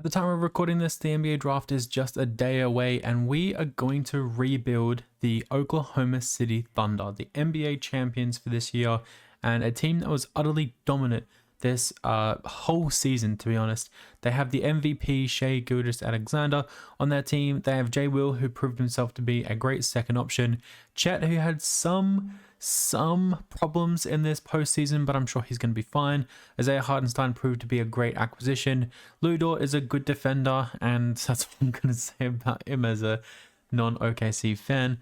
At the time of recording this, the NBA draft is just a day away, and we are going to rebuild the Oklahoma City Thunder, the NBA champions for this year, and a team that was utterly dominant this whole season, to be honest. They have the MVP, Shai Gilgeous-Alexander, on their team. They have Jay Will, who proved himself to be a great second option. Chet, who had some problems in this postseason, but I'm sure he's going to be fine. Isaiah Hartenstein proved to be a great acquisition. Lu Dort is a good defender, and that's what I'm going to say about him as a non-OKC fan.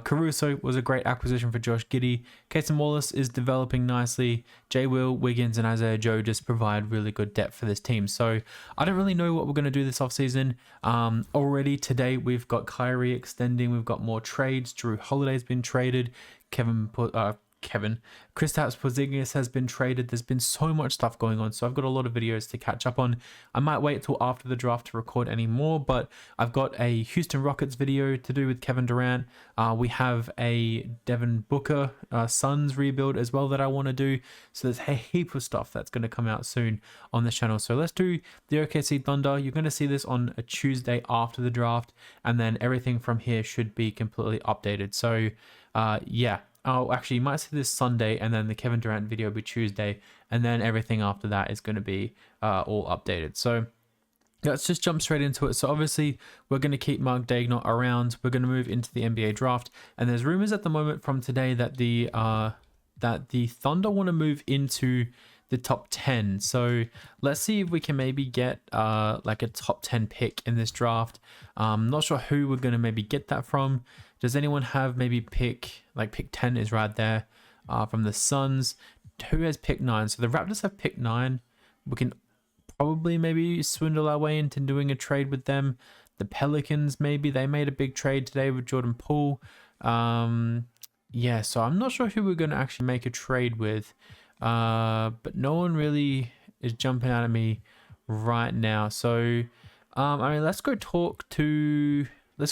Caruso was a great acquisition for Josh Giddey. Cason Wallace is developing nicely. Jay Will, Wiggins, and Isaiah Joe just provide really good depth for this team. So I don't really know what we're going to do this offseason. Already today, we've got Kyrie extending. We've got more trades. Drew Holiday's been traded. Kristaps Porzingis has been traded. There's been so much stuff going on, so I've got a lot of videos to catch up on. I might wait till after the draft to record any more, but I've got a Houston Rockets video to do with Kevin Durant. We have a Devin Booker Suns rebuild as well that I want to do. So there's a heap of stuff that's going to come out soon on this channel. So let's do the OKC Thunder. You're going to see this on a Tuesday after the draft, and then everything from here should be completely updated. So yeah. Oh, actually, you might see this Sunday, and then the Kevin Durant video will be Tuesday, and then everything after that is going to be all updated. So let's just jump straight into it. So obviously, we're going to keep Mark Daigneault around. We're going to move into the NBA draft, and there's rumors at the moment from today that the Thunder want to move into the top 10. So let's see if we can maybe get like a top 10 pick in this draft. Not sure who we're going to maybe get that from. Does anyone have maybe pick 10 is right there from the Suns? Who has pick 9? So the Raptors have pick 9. We can probably maybe swindle our way into doing a trade with them. The Pelicans, maybe they made a big trade today with Jordan Poole. Yeah, so I'm not sure who we're going to actually make a trade with. But no one really is jumping out at me right now. So I mean, let's go talk to the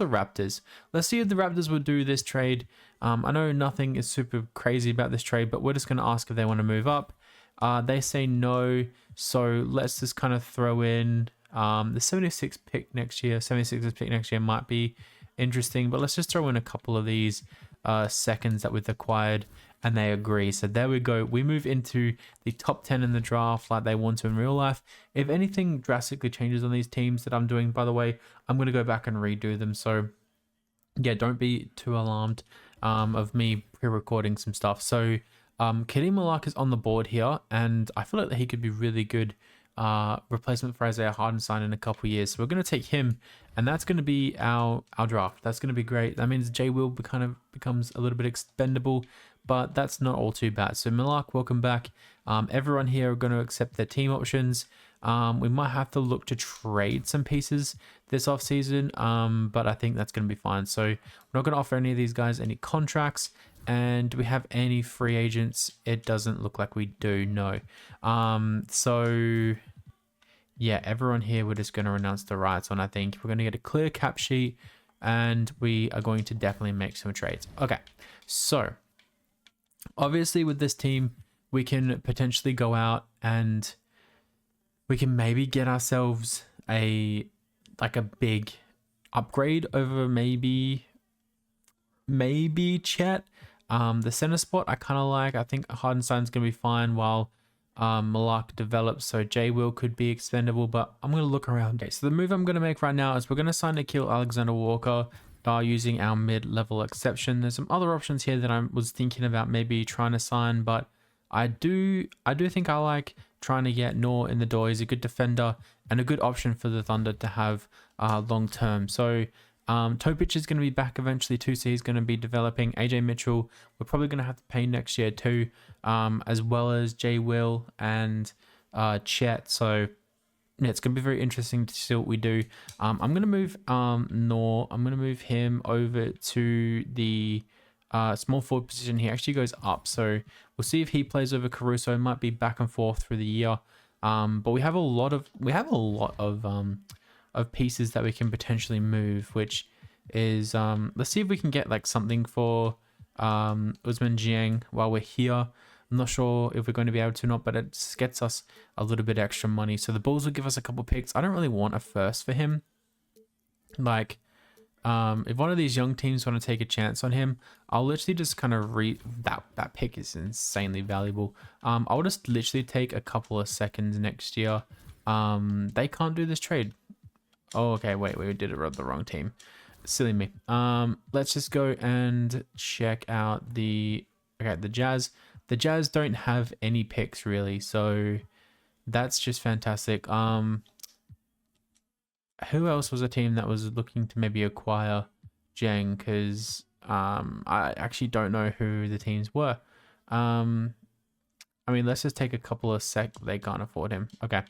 Raptors. Let's see if the Raptors will do this trade. I know nothing is super crazy about this trade, but we're just going to ask if they want to move up. They say no, so let's just kind of throw in the 76th pick next year. 76th pick next year might be interesting, but let's just throw in a couple of these seconds that we've acquired, and they agree. So there we go. We move into the top 10 in the draft like they want to in real life. If anything drastically changes on these teams that I'm doing, by the way, I'm going to go back and redo them. So yeah, don't be too alarmed of me pre-recording some stuff. So Kadeem Malak is on the board here, and I feel like that he could be really good replacement for Isaiah Hartenstein in a couple years. So we're going to take him, and that's going to be our draft. That's going to be great. That means Jay Will kind of becomes a little bit expendable, but that's not all too bad. So Malak, welcome back. Everyone here are going to accept their team options. We might have to look to trade some pieces this offseason, but I think that's going to be fine. So we're not going to offer any of these guys any contracts. And do we have any free agents? It doesn't look like we do, no. So yeah, everyone here, we're just going to renounce the rights on. I think we're going to get a clear cap sheet, and we are going to definitely make some trades. Okay, so obviously with this team, we can potentially go out and we can maybe get ourselves a big upgrade over maybe Chet. The center spot I kind of like. I think Hardenstein's going to be fine while Malak develops. So Jay Will could be expendable, but I'm going to look around. Okay, so the move I'm going to make right now is we're going to sign Nickeil Alexander-Walker using our mid-level exception. There's some other options here that I was thinking about maybe trying to sign, but I do think I like trying to get Noor in the door. He's a good defender and a good option for the Thunder to have long term. So Topic is going to be back eventually too, so he's going to be developing. AJ Mitchell, we're probably going to have to pay next year too, as well as Jay Will and Chet. So yeah, it's going to be very interesting to see what we do. I'm going to move Noor. I'm going to move him over to the small forward position. He actually goes up, so we'll see if he plays over Caruso. It might be back and forth through the year, but we have a lot of pieces that we can potentially move, which is let's see if we can get like something for Usman Jiang while we're here. I'm I'm not sure if we're going to be able to or not, but it gets us a little bit extra money. So the Bulls will give us a couple picks. I don't really want a first for him. Like, if one of these young teams want to take a chance on him, I'll literally just kind of that pick is insanely valuable. I'll just literally take a couple of seconds next year. They can't do this trade. Oh, okay, wait, we did it with the wrong team. Silly me. Let's just go and check out the Jazz. The Jazz don't have any picks really, so that's just fantastic. Who else was a team that was looking to maybe acquire Jeng? Because I actually don't know who the teams were. I mean, let's just take a couple of they can't afford him. Okay.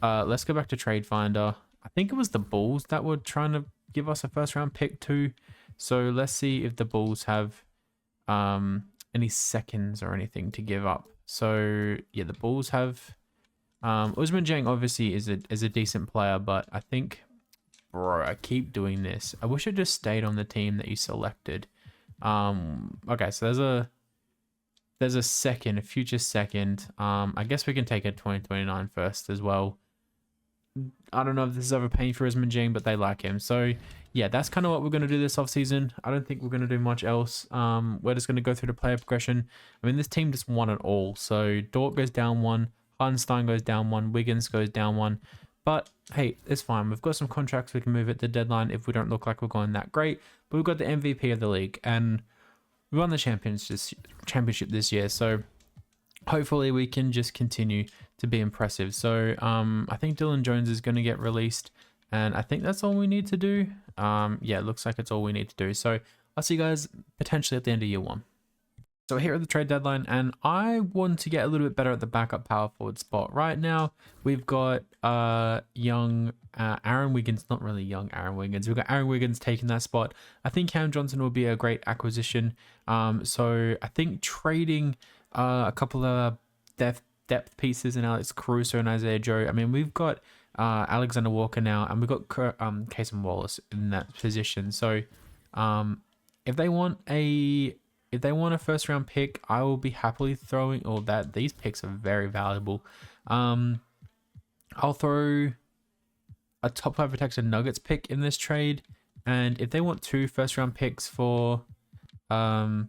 Let's go back to Trade Finder. I think it was the Bulls that were trying to give us a first round pick too. So let's see if the Bulls have any seconds or anything to give up. So yeah, the Bulls have Usman Jang obviously is a decent player, but I think, bro, I keep doing this. I wish I just stayed on the team that you selected. Okay, so there's a future second. I guess we can take a 2029 first as well. I don't know if this is overpaying for Usman Jang, but they like him. So yeah, that's kind of what we're going to do this offseason. I don't think we're going to do much else. We're just going to go through the player progression. I mean, this team just won it all. So Dort goes down 1, Hartenstein goes down 1, Wiggins goes down 1. But hey, it's fine. We've got some contracts we can move at the deadline if we don't look like we're going that great. But we've got the MVP of the league, and we won the championship this year. So hopefully we can just continue to be impressive. So I think Dylan Jones is going to get released, and I think that's all we need to do. Yeah, it looks like it's all we need to do. So I'll see you guys potentially at the end of year 1. So here at the trade deadline, and I want to get a little bit better at the backup power forward spot. Right now, we've got young Aaron Wiggins, not really young Aaron Wiggins. We've got Aaron Wiggins taking that spot. I think Cam Johnson will be a great acquisition. So I think trading a couple of depth pieces in Alex Caruso and Isaiah Joe. I mean, we've got Alexander Walker now, and we've got Cason Wallace in that position. So if they want a first round pick, I will be happily throwing all that. These picks are very valuable. I'll throw a top 5 protector Nuggets pick in this trade, and if they want 2 first round picks for the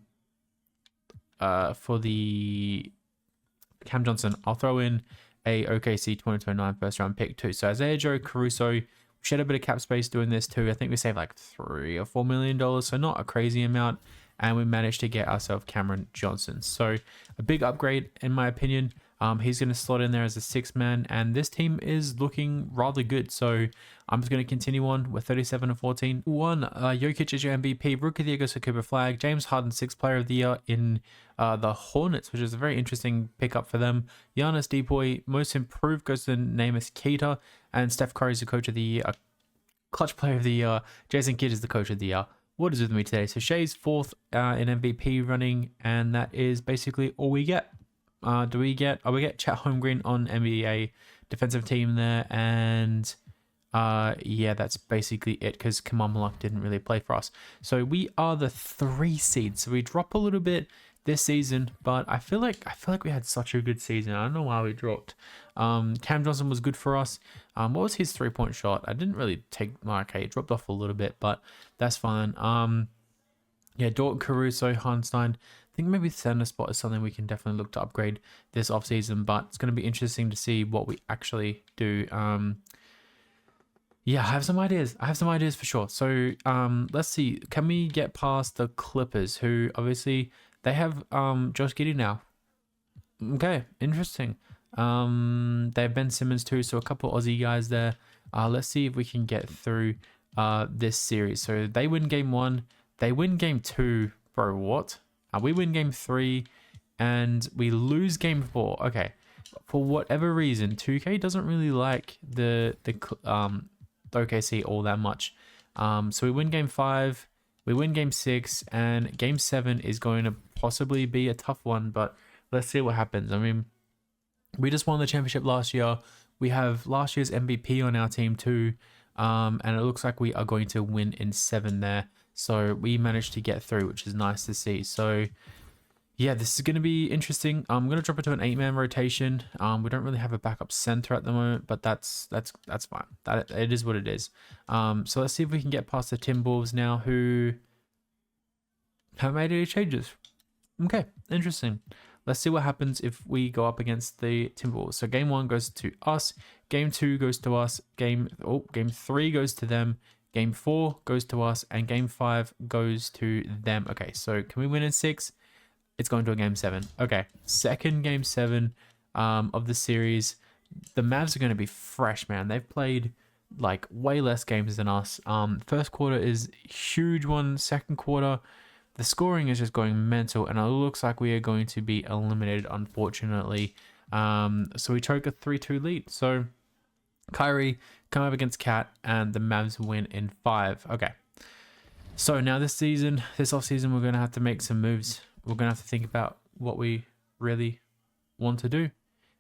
Cam Johnson, I'll throw in a OKC 2029 first round pick too. So Isaiah Joe, Caruso, shed a bit of cap space doing this too. I think we saved like $3 or $4 million, so not a crazy amount. And we managed to get ourselves Cameron Johnson. So a big upgrade in my opinion. He's going to slot in there as a 6-man, and this team is looking rather good. So I'm just going to continue on with 37-14. Jokic is your MVP. Rookie of the Year goes to Cooper Flag. James Harden, 6th Player of the Year in the Hornets, which is a very interesting pickup for them. Giannis Depoy, Most Improved, goes to Namus Keita, and Steph Curry is the Coach of the Year. Clutch Player of the Year. Jason Kidd is the Coach of the Year. What is with me today? So Shay's 4th in MVP running, and that is basically all we get. We get Chet Holmgren on NBA defensive team there, and yeah, that's basically it because Kamal Malak didn't really play for us. So we are the 3 seed. So we drop a little bit this season, but I feel like we had such a good season. I don't know why we dropped. Cam Johnson was good for us. What was his 3-point shot? I didn't really okay, it dropped off a little bit, but that's fine. Yeah, Dort, Caruso, Hartenstein. I think maybe center spot is something we can definitely look to upgrade this offseason, but it's going to be interesting to see what we actually do. Yeah, I have some ideas. For sure. So let's see. Can we get past the Clippers, who obviously they have Josh Giddey now? Okay, interesting. They have Ben Simmons too, so a couple Aussie guys there. Let's see if we can get through this series. So they win game 1. They win game 2. Bro, what? We win game 3 and we lose game 4. Okay. For whatever reason, 2K doesn't really like the OKC all that much. So we win game 5, we win game 6, and game 7 is going to possibly be a tough one, but let's see what happens. I mean, we just won the championship last year. We have last year's MVP on our team too. And it looks like we are going to win in 7 there. So we managed to get through, which is nice to see. So Yeah, this is going to be interesting. I'm going to drop it to an 8-man rotation. We don't really have a backup center at the moment, but that's fine. That it is what it is. So let's see if we can get past the Timberwolves now, who haven't made any changes. Okay, interesting. Let's see what happens if we go up against the Timberwolves. So game 1 goes to us, game 2 goes to us, game 3 goes to them, game 4 goes to us, and game 5 goes to them. Okay, so can we win in 6? It's going to a game 7. Okay, second game 7 of the series. The Mavs are going to be fresh, man. They've played like way less games than us. First quarter is huge one. Second quarter, the scoring is just going mental, and it looks like we are going to be eliminated, unfortunately. So we choke a 3-2 lead. So Kyrie come up against Cat, and the Mavs win in 5. Okay. So now this offseason, we're going to have to make some moves. We're going to have to think about what we really want to do.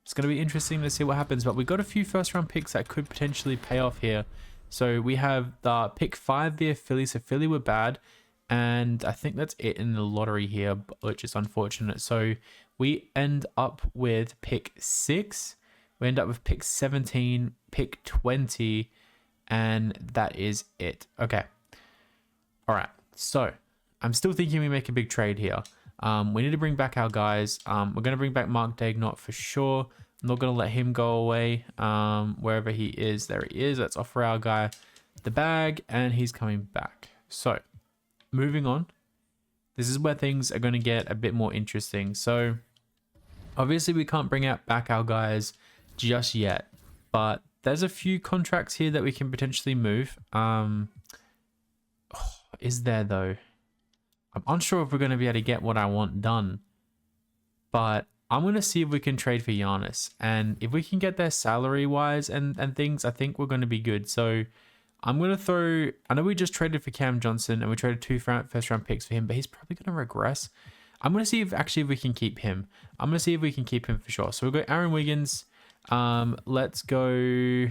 It's going to be interesting to see what happens, but we got a few first-round picks that could potentially pay off here. So we have the pick 5 via Philly. So Philly were bad, and I think that's it in the lottery here, which is unfortunate. So we end up with pick 6. We end up with pick 17, pick 20, and that is it. Okay. All right. So I'm still thinking we make a big trade here. We need to bring back our guys. We're going to bring back Mark Dagnott for sure. I'm not going to let him go away wherever he is. There he is. Let's offer our guy the bag, and he's coming back. So moving on. This is where things are going to get a bit more interesting. So obviously we can't bring back our guys just yet, but there's a few contracts here that we can potentially move. Is there though? I'm unsure if we're going to be able to get what I want done, but I'm going to see if we can trade for Giannis, and if we can get their salary wise and things, I think we're going to be good. So I'm going to throw, I know we just traded for Cam Johnson and we traded 2 first round picks for him, but he's probably going to regress. I'm going to see if we can keep him. I'm going to see if we can keep him for sure. So we'll go Aaron Wiggins. Let's go.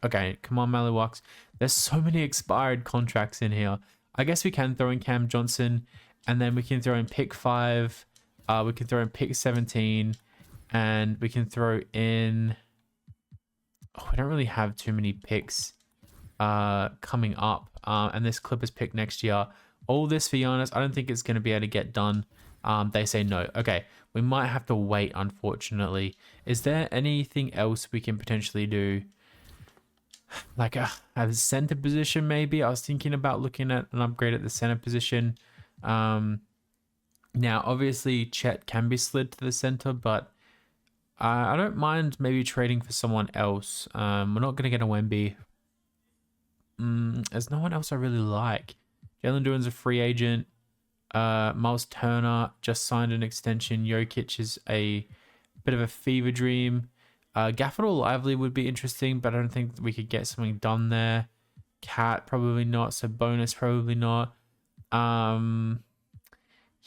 Okay, come on, Maliwaks. There's so many expired contracts in here. I guess we can throw in Cam Johnson, and then we can throw in pick 5. We can throw in pick 17, and we can throw in. Oh, we don't really have too many picks coming up, and this Clippers pick next year. All this for Giannis, I don't think it's going to be able to get done. They say no. Okay, we might have to wait, unfortunately. Is there anything else we can potentially do? Like a center position, maybe. I was thinking about looking at an upgrade at the center position. Now, obviously, Chet can be slid to the center, but I don't mind maybe trading for someone else. We're not going to get a Wemby. There's no one else I really like. Jalen Duren's a free agent. Miles Turner just signed an extension. Jokic is a bit of a fever dream. Gafford or Lively would be interesting, but I don't think we could get something done there. Cat, probably not. Sabonis, probably not.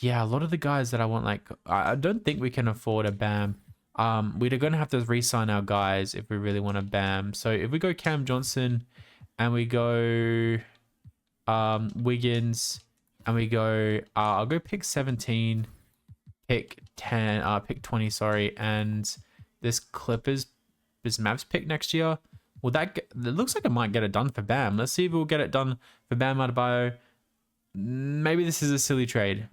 Yeah, a lot of the guys that I want, like, I don't think we can afford a Bam. We're going to have to re-sign our guys if we really want a Bam. So if we go Cam Johnson and we go Wiggins and we go, I'll go pick 17, pick 10, pick 20, sorry, and this Mavs pick next year. Well, it looks like it might get it done for Bam. Let's see if we'll get it done for Bam Adebayo. Maybe this is a silly trade.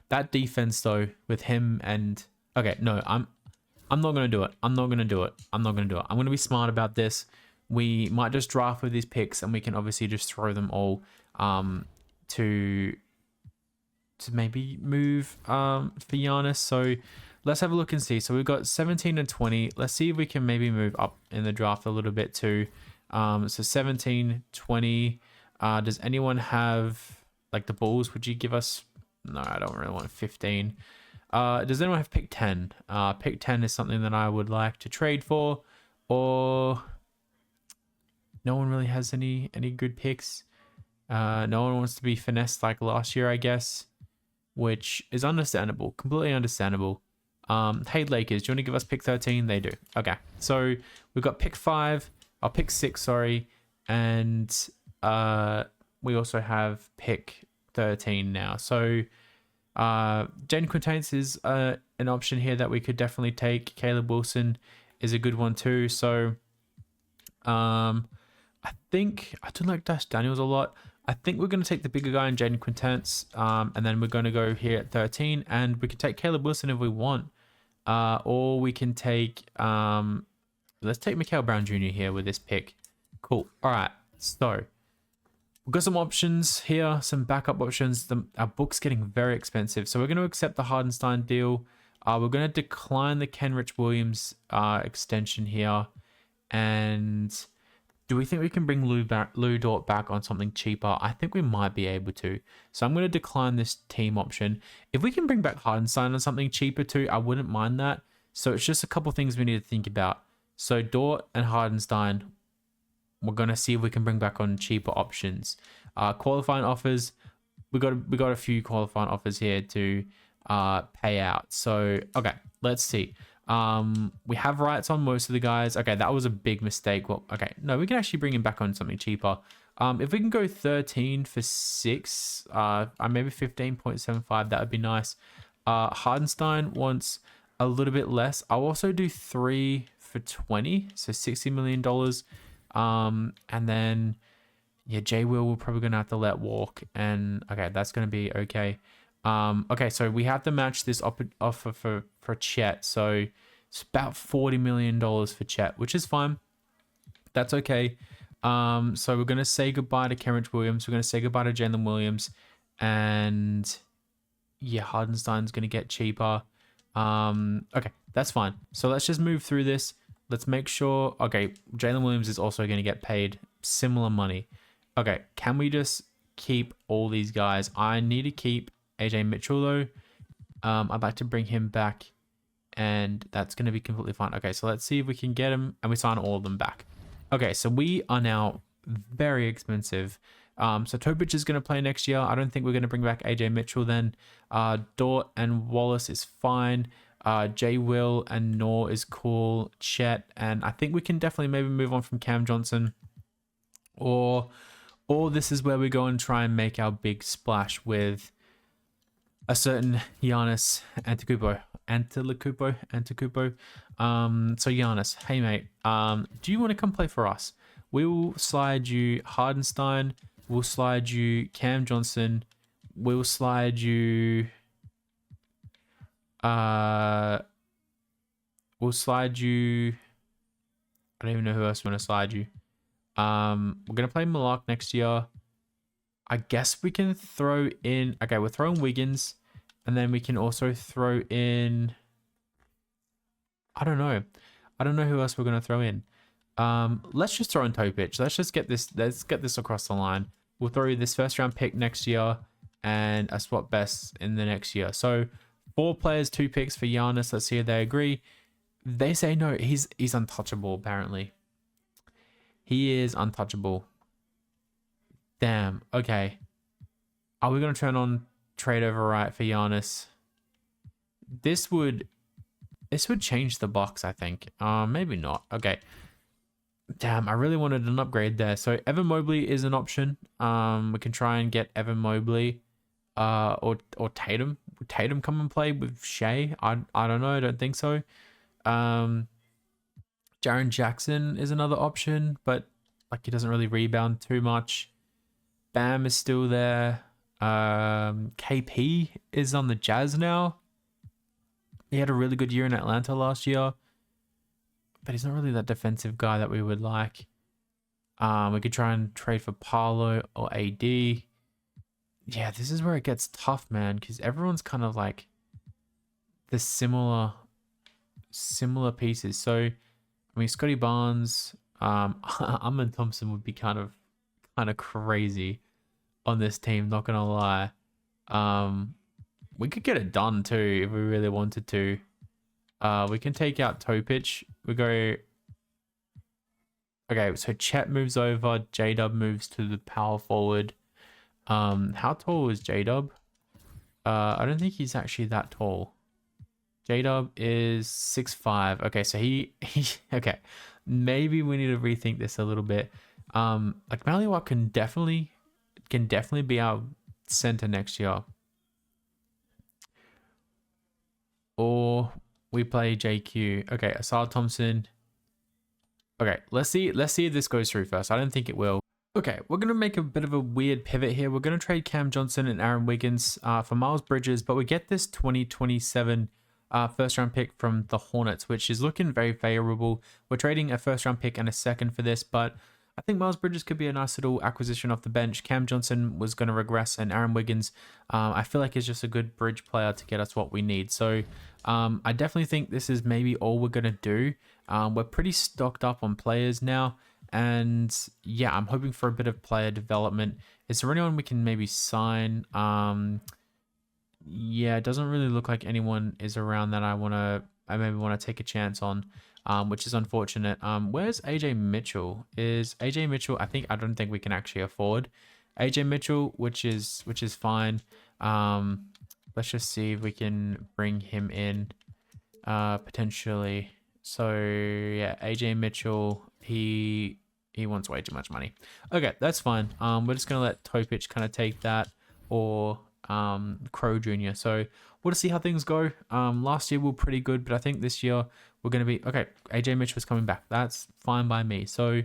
That defense though with him and okay, no, I'm not gonna do it. I'm gonna be smart about this. We might just draft with these picks, and we can obviously just throw them all to maybe move for Giannis. So let's have a look and see. So we've got 17 and 20. Let's see if we can maybe move up in the draft a little bit too. So 17, 20. Does anyone have like the Bulls? Would you give us? No, I don't really want 15. Does anyone have pick 10? Pick 10 is something that I would like to trade for, or no one really has any good picks. No one wants to be finessed like last year, I guess, which is understandable, completely understandable. Hey Lakers, do you want to give us pick 13? They do. Okay, so we've got pick 5, pick 6, sorry, and we also have pick 13 now. So Jaden Quintan's is an option here that we could definitely take. Caleb Wilson is a good one too. So I think I do like Dash Daniels a lot. I think we're going to take the bigger guy in Jaden Quintance, and then we're going to go here at 13, and we can take Caleb Wilson if we want, or we can take let's take Mikael Brown Jr. here with this pick. Cool. All right, so we've got some options here, some backup options. Our book's getting very expensive, so we're going to accept the Hardenstein deal. We're going to decline the Kenrich Williams extension here, and do we think we can bring Lou Dort back on something cheaper? I think we might be able to. So I'm going to decline this team option. If we can bring back Hardenstein on something cheaper too, I wouldn't mind that. So it's just a couple things we need to think about. So Dort and Hardenstein, we're going to see if we can bring back on cheaper options. Qualifying offers, we got a few qualifying offers here to pay out. So, okay, let's see. We have rights on most of the guys. Okay, that was a big mistake. Well, okay, no, we can actually bring him back on something cheaper. If we can go 13 for 6, maybe 15.75, that would be nice. Hardenstein wants a little bit less. I'll also do 3 for 20, so $60 million. And then, yeah, J Will we're probably gonna have to let walk, and okay, that's gonna be okay. Okay, so we have to match this offer for Chet. So it's about $40 million for Chet, which is fine. That's okay. So we're going to say goodbye to Kenrich Williams. We're going to say goodbye to Jalen Williams. And yeah, Hardenstein's going to get cheaper. Okay, that's fine. So let's just move through this. Let's make sure. Okay, Jalen Williams is also going to get paid similar money. Okay, can we just keep all these guys? I need to keep AJ Mitchell though. I'd like to bring him back, and that's going to be completely fine. Okay, so let's see if we can get him, and we sign all of them back. Okay, so we are now very expensive. So Topic is going to play next year. I don't think we're going to bring back AJ Mitchell then. Dort and Wallace is fine. J Will and Nor is cool. Chet, and I think we can definitely maybe move on from Cam Johnson, or this is where we go and try and make our big splash with a certain Giannis Antetokounmpo. So Giannis, hey mate, do you want to come play for us? We'll slide you Hardenstein. We'll slide you Cam Johnson. We'll slide you. We'll slide you. I don't even know who else we want to slide you. We're gonna play Malak next year. I guess we can throw in. Okay, we're throwing Wiggins, and then we can also throw in. I don't know who else we're gonna throw in. Let's just throw in Topic. Let's just get this. Let's get this across the line. We'll throw you this first round pick next year and a swap best in the next year. So 4 players, 2 picks for Giannis. Let's see if they agree. They say no. He's untouchable. Apparently, he is untouchable. Damn. Okay. Are we gonna turn on trade overwrite for Giannis? This would change the box, I think. Maybe not. Okay. Damn, I really wanted an upgrade there. So Evan Mobley is an option. We can try and get Evan Mobley, or Tatum. Would Tatum come and play with Shea? I don't know. I don't think so. Jaren Jackson is another option, but like he doesn't really rebound too much. Bam is still there. KP is on the Jazz now. He had a really good year in Atlanta last year, but he's not really that defensive guy that we would like. We could try and trade for Paolo or AD. Yeah, this is where it gets tough, man, because everyone's kind of like the similar pieces. So, I mean, Scotty Barnes, Ahmed Thompson would be kind of crazy on this team, not gonna lie. We could get it done too if we really wanted to. We can take out Topic. We go. Okay, so Chet moves over. J-Dub moves to the power forward. How tall is J-Dub? I don't think he's actually that tall. J-Dub is 6'5". Okay, so he okay. Maybe we need to rethink this a little bit. Like Maliwat can definitely can definitely be our center next year. Or we play JQ. Okay, Asad Thompson. Okay, let's see if this goes through first. I don't think it will. Okay, we're going to make a bit of a weird pivot here. We're going to trade Cam Johnson and Aaron Wiggins for Miles Bridges, but we get this 2027 first round pick from the Hornets, which is looking very favorable. We're trading a first round pick and a second for this, but I think Miles Bridges could be a nice little acquisition off the bench. Cam Johnson was going to regress, and Aaron Wiggins, I feel like is just a good bridge player to get us what we need. So I definitely think this is maybe all we're going to do. We're pretty stocked up on players now. And yeah, I'm hoping for a bit of player development. Is there anyone we can maybe sign? Yeah, it doesn't really look like anyone is around that I maybe want to take a chance on, which is unfortunate. Where's AJ Mitchell? Is AJ Mitchell? I don't think we can actually afford AJ Mitchell, which is fine. Let's just see if we can bring him in, potentially. So yeah, AJ Mitchell, he wants way too much money. Okay, that's fine. We're just gonna let Topic kind of take that, or Crow Jr. So we'll just see how things go. Last year we were pretty good, but I think this year we're gonna be okay. AJ Mitchell is coming back. That's fine by me. So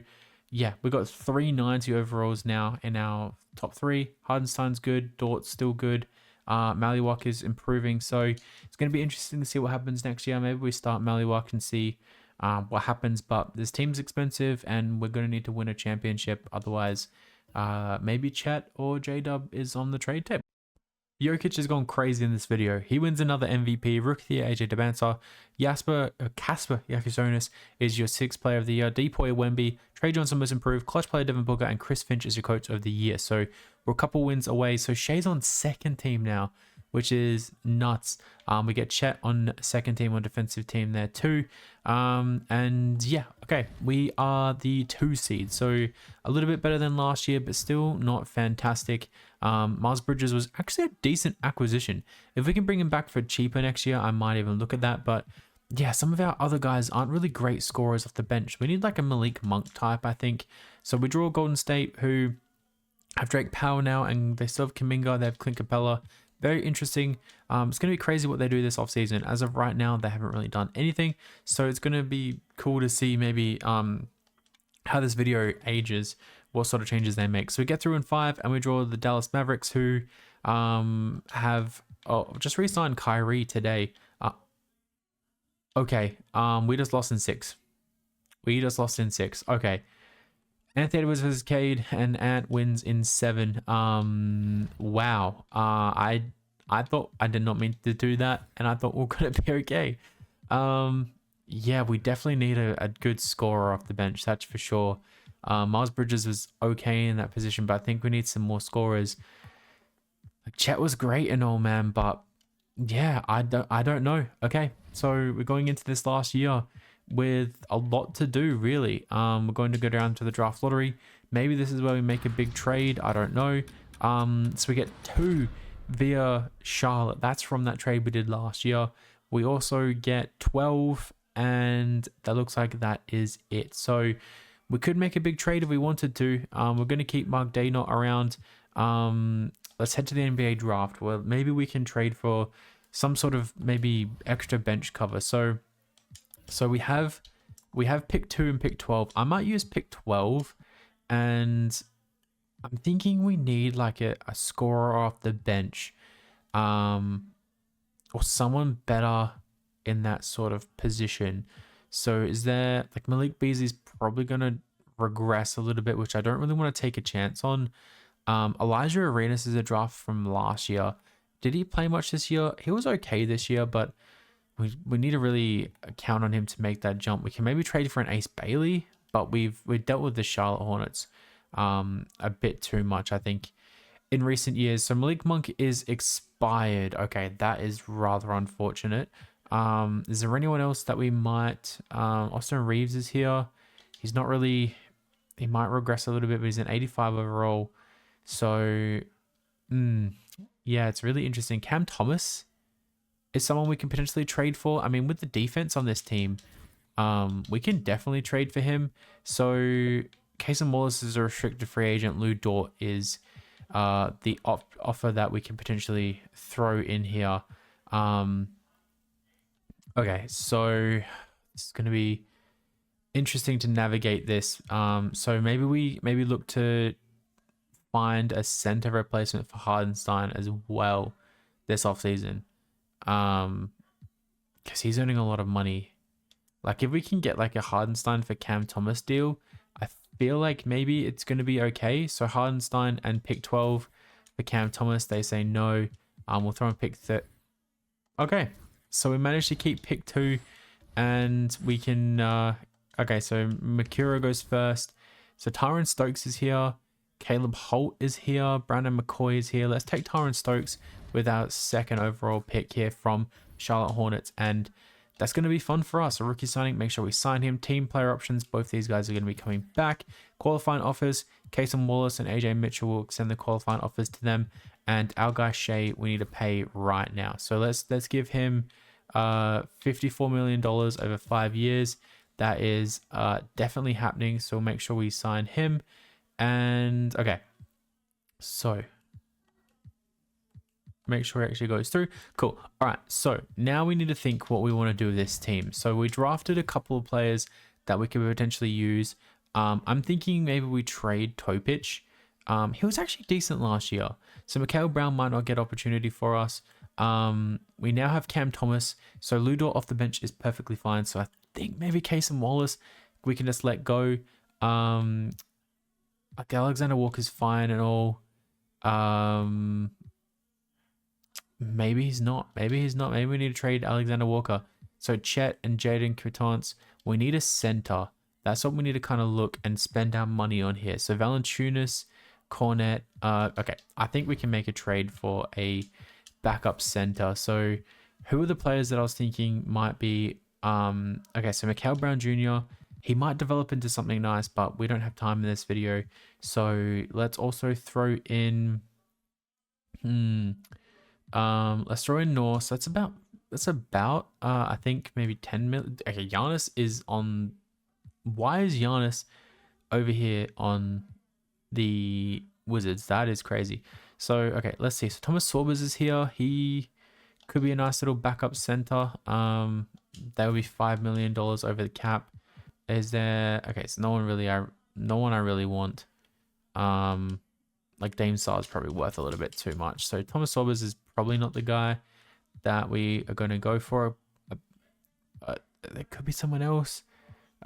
yeah, we got 390 overalls now in our top three. Hardenstein's good. Dort's still good. Maliwak is improving. So it's going to be interesting to see what happens next year. Maybe we start Maliwak and see what happens. But this team's expensive and we're going to need to win a championship. Otherwise, maybe Chet or J-Dub is on the trade table. Jokic has gone crazy in this video. He wins another MVP. Rookie of the Year, AJ Debanta. Casper Yakisonis is your 6th player of the year. Depoy Wemby. Trey Johnson was improved. Clutch player Devin Booker. And Chris Finch is your coach of the year. So we're a couple wins away. So Shea's on second team now, which is nuts. We get Chet on second team, on defensive team there too. And yeah, okay, we are the 2 seed, so a little bit better than last year, but still not fantastic. Miles Bridges was actually a decent acquisition. If we can bring him back for cheaper next year, I might even look at that. But yeah, some of our other guys aren't really great scorers off the bench. We need like a Malik Monk type, I think. So we draw Golden State, who have Drake Powell now, and they still have Kuminga, they have Clint Capella. Very interesting. It's going to be crazy what they do this offseason. As of right now, they haven't really done anything. So it's going to be cool to see maybe how this video ages, what sort of changes they make. So we get through in 5 and we draw the Dallas Mavericks, who have just re-signed Kyrie today. Okay, we just lost in 6. Okay. Anthony Edwards versus Cade, and Ant wins in 7. Wow. I thought I did not mean to do that, and I thought we're gonna be okay. Yeah, we definitely need a good scorer off the bench, that's for sure. Miles Bridges was okay in that position, but I think we need some more scorers. Like, Chet was great and all, man, but yeah, I don't know. Okay, so we're going into this last year with a lot to do, really. We're going to go down to the draft lottery. Maybe this is where we make a big trade. I don't know. So we get 2 via Charlotte. That's from that trade we did last year. We also get 12, and that looks like that is it. So we could make a big trade if we wanted to. We're going to keep Mark Daynott around. Let's head to the NBA draft. Well, maybe we can trade for some sort of maybe extra bench cover. So we have pick 2 and pick 12. I might use pick 12, and I'm thinking we need like a scorer off the bench, or someone better in that sort of position. So is there, like, Malik Beasley's probably gonna regress a little bit, which I don't really want to take a chance on. Elijah Arenas is a draft from last year. Did he play much this year? He was okay this year, but we need to really count on him to make that jump. We can maybe trade for an Ace Bailey, but we've dealt with the Charlotte Hornets a bit too much, I think, in recent years. So Malik Monk is expired. Okay, that is rather unfortunate. Is there anyone else that we might... Austin Reeves is here. He's not really... He might regress a little bit, but he's an 85 overall. So, yeah, it's really interesting. Cam Thomas is someone we can potentially trade for. I mean, with the defense on this team, we can definitely trade for him. So Cason Wallace is a restricted free agent. Lou Dort is the offer that we can potentially throw in here. Okay, so it's going to be interesting to navigate this. So maybe we look to find a center replacement for Hardenstein as well this offseason. Because he's earning a lot of money. Like if we can get like a Hardenstein for Cam Thomas deal, I feel like maybe it's going to be okay. So Hardenstein and pick 12 for Cam Thomas, they say no. We'll throw in pick 30. Okay, so we managed to keep pick 2, and we can okay, so Makura goes first. So Tyron Stokes is here. Caleb Holt is here. Brandon McCoy is here. Let's take Tyron Stokes with our second overall pick here from Charlotte Hornets, and that's going to be fun for us. A rookie signing, make sure we sign him. Team player options, both these guys are going to be coming back. Qualifying offers, Casey Wallace and AJ Mitchell will extend the qualifying offers to them. And our guy Shea, we need to pay right now. So let's give him $54 million over 5 years. That is definitely happening. So make sure we sign him. And okay, so make sure it actually goes through. Cool. All right, so now we need to think what we want to do with this team. So we drafted a couple of players that we could potentially use. I'm thinking maybe we trade Topic. He was actually decent last year, so Mikhail Brown might not get opportunity for us. We now have Cam Thomas, so Ludor off the bench is perfectly fine. So I think maybe Casey Wallace we can just let go. Like Alexander Walker's fine and all. Maybe he's not. Maybe he's not. Maybe we need to trade Alexander Walker. So Chet and Jaden Coutances, we need a center. That's what we need to kind of look and spend our money on here. So Valanciunas, Cornet. Okay, I think we can make a trade for a backup center. So who are the players that I was thinking might be? Okay, so Mikhail Brown Jr., he might develop into something nice, but we don't have time in this video. So let's also throw in... let's throw in Norse. That's about I think maybe 10 million. Okay, Giannis is on... Why is Giannis over here on the Wizards? That is crazy. So, okay, let's see. So Thomas Sorbers is here. He could be a nice little backup center. That would be $5 million over the cap. Is there... Okay, so no one I really want. Like Dame Sarr is probably worth a little bit too much. So Thomas Sorbers is probably not the guy that we are going to go for. There could be someone else.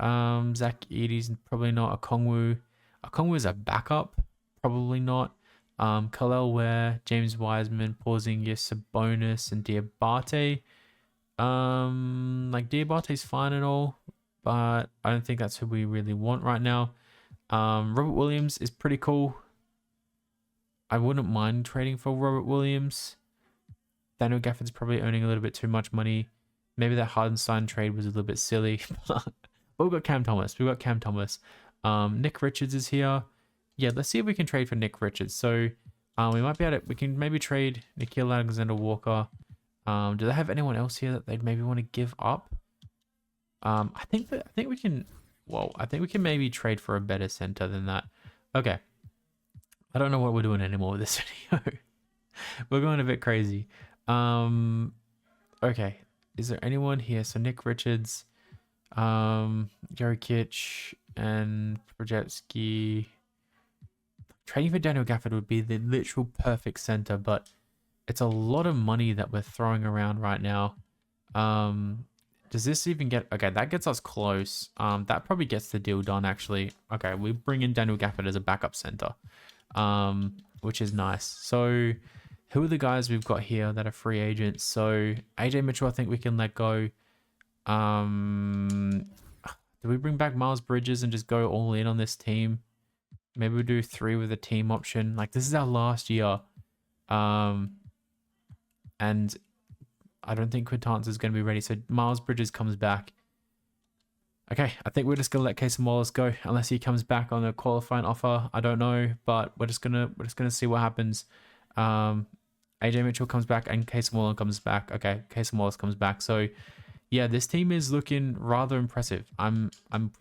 Zach Edey's probably not. Okongwu is a backup. Probably not. Khalil Ware, James Wiseman, Porzingis, Sabonis, and Diabate. Like Diabate's fine and all, but I don't think that's who we really want right now. Robert Williams is pretty cool. I wouldn't mind trading for Robert Williams. Daniel Gafford's probably earning a little bit too much money. Maybe that Hardenstein trade was a little bit silly. But we've got Cam Thomas. Nick Richards is here. Yeah, let's see if we can trade for Nick Richards. So we might be able to... We can maybe trade Nickeil Alexander-Walker. Do they have anyone else here that they'd maybe want to give up? I think we can... Well, I think we can maybe trade for a better center than that. Okay. I don't know what we're doing anymore with this video. We're going a bit crazy. Okay. Is there anyone here? So Nick Richards, Jokic, and Projetsky. Trading for Daniel Gafford would be the literal perfect center, but it's a lot of money that we're throwing around right now. Does this even get... Okay, that gets us close. That probably gets the deal done, actually. Okay, we bring in Daniel Gafford as a backup center. Which is nice. So who are the guys we've got here that are free agents? So AJ Mitchell, I think we can let go. Do we bring back Miles Bridges and just go all in on this team? Maybe we do 3 with a team option. Like, this is our last year. And I don't think Coutances is going to be ready. So Miles Bridges comes back. Okay, I think we're just gonna let Casey Wallace go unless he comes back on a qualifying offer. I don't know, but we're just gonna see what happens. AJ Mitchell comes back and Casey Wallace comes back. Okay, Casey Wallace comes back. So yeah, this team is looking rather impressive. I'm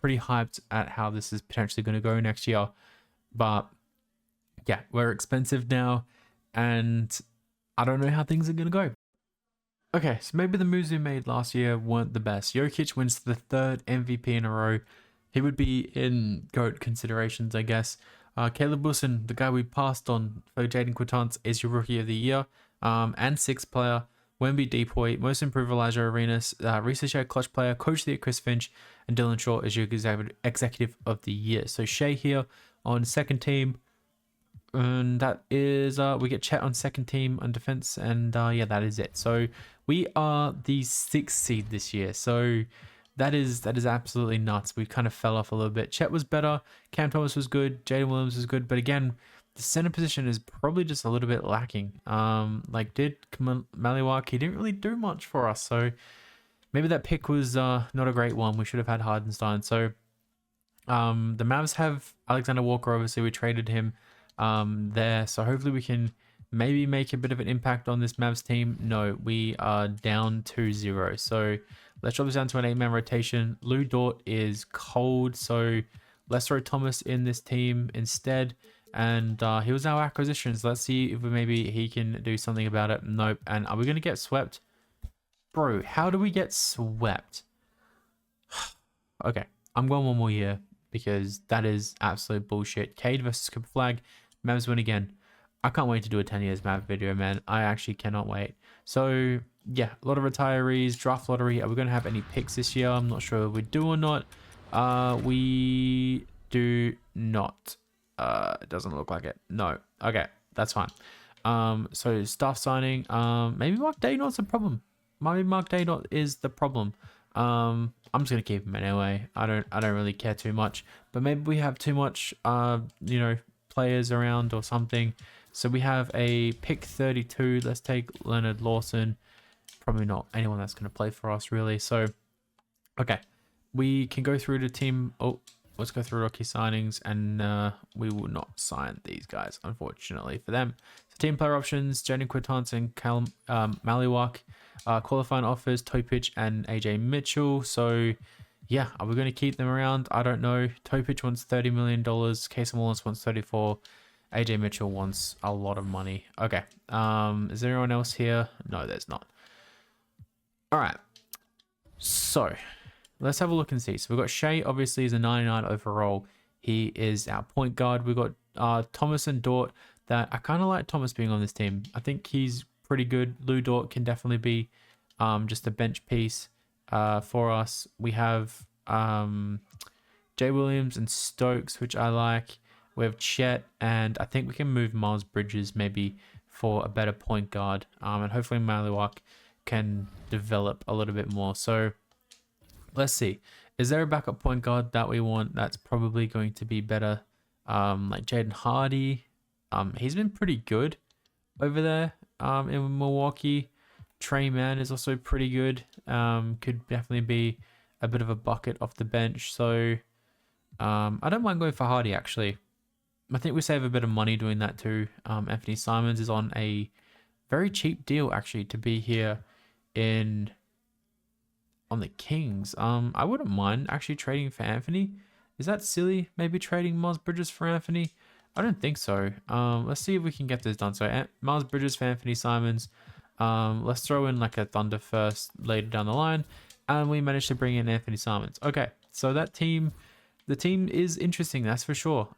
pretty hyped at how this is potentially going to go next year. But yeah, we're expensive now, and I don't know how things are gonna go. Okay, so maybe the moves we made last year weren't the best. Jokic wins the third MVP in a row. He would be in GOAT considerations, I guess. Caleb Wilson, the guy we passed on for Jaden Quintance, is your Rookie of the Year and sixth player. Wemby Depoy, Most Improved Elijah Arenas, Risa Shea Clutch Player, Coach of the Year Chris Finch, and Dylan Shaw is your Executive of the Year. So Shea here on second team. And that is, we get Chet on second team on defense. And yeah, that is it. So we are the 6th seed this year. So that is absolutely nuts. We kind of fell off a little bit. Chet was better. Cam Thomas was good. Jaden Williams was good. But again, the center position is probably just a little bit lacking. Like did Maliwak, he didn't really do much for us. So maybe that pick was not a great one. We should have had Hardenstein. So the Mavs have Alexander Walker. Obviously, we traded him there. So hopefully we can maybe make a bit of an impact on this Mavs team. No, we are down 2-0. So let's drop this down to an 8-man rotation. Lou Dort is cold. So let's throw Thomas in this team instead. And he was our acquisitions. Let's see if maybe he can do something about it. Nope. And are we going to get swept? Bro, how do we get swept? Okay, I'm going one more year because that is absolute bullshit. Cade versus Cooper Flag. Mavs win again. I can't wait to do a 10 years Mav video, man. I actually cannot wait. So, yeah, a lot of retirees, draft lottery. Are we going to have any picks this year? I'm not sure if we do or not. We do not. It doesn't look like it. No. Okay, that's fine. So staff signing. Maybe Mark Daynot's a problem. Maybe Mark Daynot is the problem. I'm just gonna keep him anyway. I don't really care too much. But maybe we have too much players around or something. So we have a pick 32. Let's take Leonard Lawson. Probably not anyone that's gonna play for us really. So okay. We can go through the team. Oh, let's go through rookie signings, and we will not sign these guys, unfortunately for them. So team player options: Jaden Quintance and Cal Maliwak. Qualifying offers: Topic and AJ Mitchell. So yeah, are we going to keep them around? I don't know. Topic wants $30 million. Casey Wallace wants 34. AJ Mitchell wants a lot of money. Okay. Is there anyone else here? No, there's not. All right. So let's have a look and see. So we've got Shea, obviously, is a 99 overall. He is our point guard. We've got Thomas and Dort. That I kind of like Thomas being on this team. I think he's pretty good. Lou Dort can definitely be just a bench piece for us. We have Jay Williams and Stokes, which I like. We have Chet, and I think we can move Miles Bridges maybe for a better point guard. And hopefully Maliwak can develop a little bit more. So let's see. Is there a backup point guard that we want that's probably going to be better? Like Jaden Hardy. He's been pretty good over there in Milwaukee. Trey Mann is also pretty good. Could definitely be a bit of a bucket off the bench. So I don't mind going for Hardy, actually. I think we save a bit of money doing that too. Anthony Simons is on a very cheap deal, actually, to be here on the Kings. I wouldn't mind actually trading for Anthony. Is that silly? Maybe trading Miles Bridges for Anthony? I don't think so. Let's see if we can get this done. So Miles Bridges for Anthony Simons. Let's throw in like a Thunder first later down the line. And we managed to bring in Anthony Simons. Okay, so the team is interesting, that's for sure.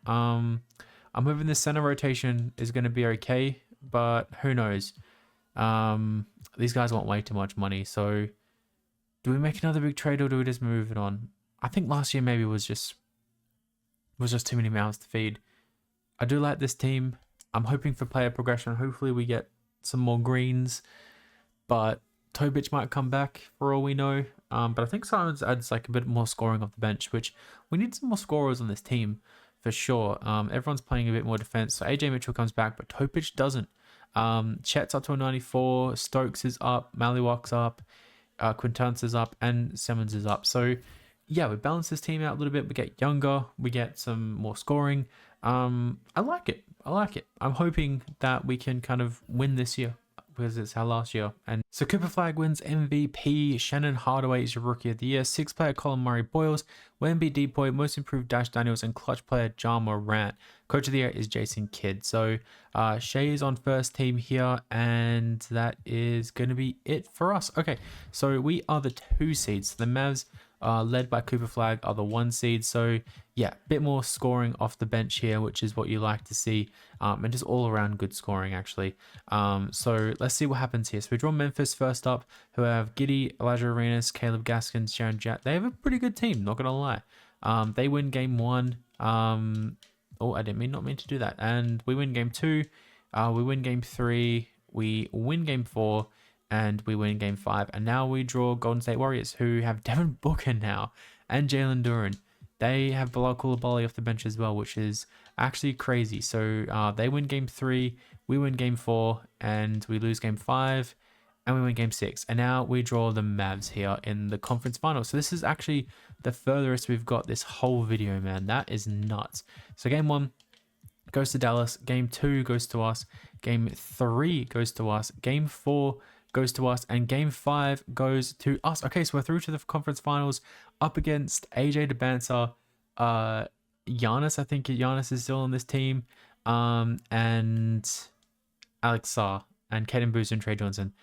I'm hoping the center rotation is going to be okay, but who knows? These guys want way too much money. So do we make another big trade or do we just move it on? I think last year maybe was just too many mouths to feed. I do like this team. I'm hoping for player progression. Hopefully we get some more greens, but Tobic might come back for all we know. But I think Simons adds like a bit more scoring off the bench, which we need some more scorers on this team for sure. Everyone's playing a bit more defense. So AJ Mitchell comes back, but Topic doesn't. Chet's up to a 94. Stokes is up. Maliwak's up. Quintance is up. And Simmons is up. So yeah, we balance this team out a little bit. We get younger. We get some more scoring. I like it. I'm hoping that we can kind of win this year. because it's our last year. And so Cooper Flag wins MVP. Shannon Hardaway is your Rookie of the Year. 6th player Colin Murray Boyles. Wemby Depoy. Most Improved Dash Daniels. And clutch player Ja Morant. Coach of the Year is Jason Kidd. So Shea is on first team here, and that is going to be it for us. Okay, so we are the 2 seeds. The Mavs, led by Cooper Flag, are the 1 seed. So yeah, a bit more scoring off the bench here, which is what you like to see, and just all around good scoring actually. So let's see what happens here. So we draw Memphis first up, who have Giddey, Elijah Arenas, Caleb Gaskins, Sharon Jatt. They have a pretty good team, not gonna lie. They win game 1. Oh, I didn't not mean to do that. And we win game 2. We win game 3. We win game 4. And we win game 5. And now we draw Golden State Warriors, who have Devin Booker now and Jalen Duren. They have Bilal Coulibaly off the bench as well, which is actually crazy. So they win game 3. We win game 4. And we lose game 5. And we win game 6. And now we draw the Mavs here in the conference finals. So this is actually the furthest we've got this whole video, man. That is nuts. So game 1 goes to Dallas. Game 2 goes to us. Game 3 goes to us. Game 4 goes to us. And game 5 goes to us. Okay, so we're through to the conference finals up against AJ DeBancer, Giannis. I think Giannis is still on this team. And Alex Sarr and Kaden Boozer and Trey Johnson.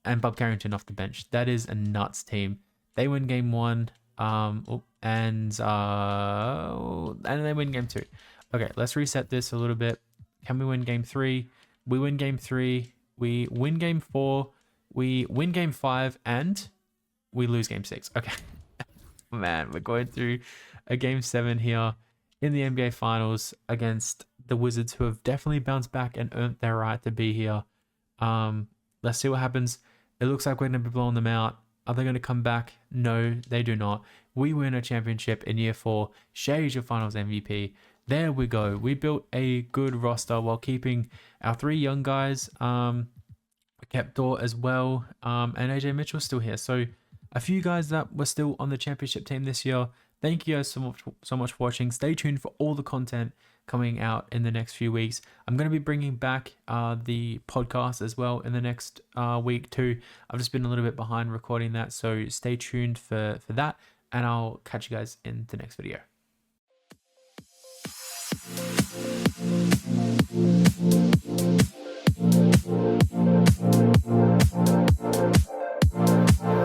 And Bob Carrington off the bench. That is a nuts team. They win game 1, and they win game 2. Okay, let's reset this a little bit. Can we win game 3? We win game 3. We win game 4. We win game 5, and we lose game 6. Okay, man, we're going through a game 7 here in the NBA Finals against the Wizards, who have definitely bounced back and earned their right to be here. Let's see what happens. It looks like we're going to be blowing them out. Are they going to come back? No, they do not. We win a championship in year 4. Shea is your finals MVP. There we go. We built a good roster while keeping our 3 young guys. We kept Dort as well. And AJ Mitchell's still here. So a few guys that were still on the championship team this year. Thank you guys so much for watching. Stay tuned for all the content coming out in the next few weeks. I'm going to be bringing back the podcast as well in the next week too. I've just been a little bit behind recording that, so stay tuned for that, and I'll catch you guys in the next video.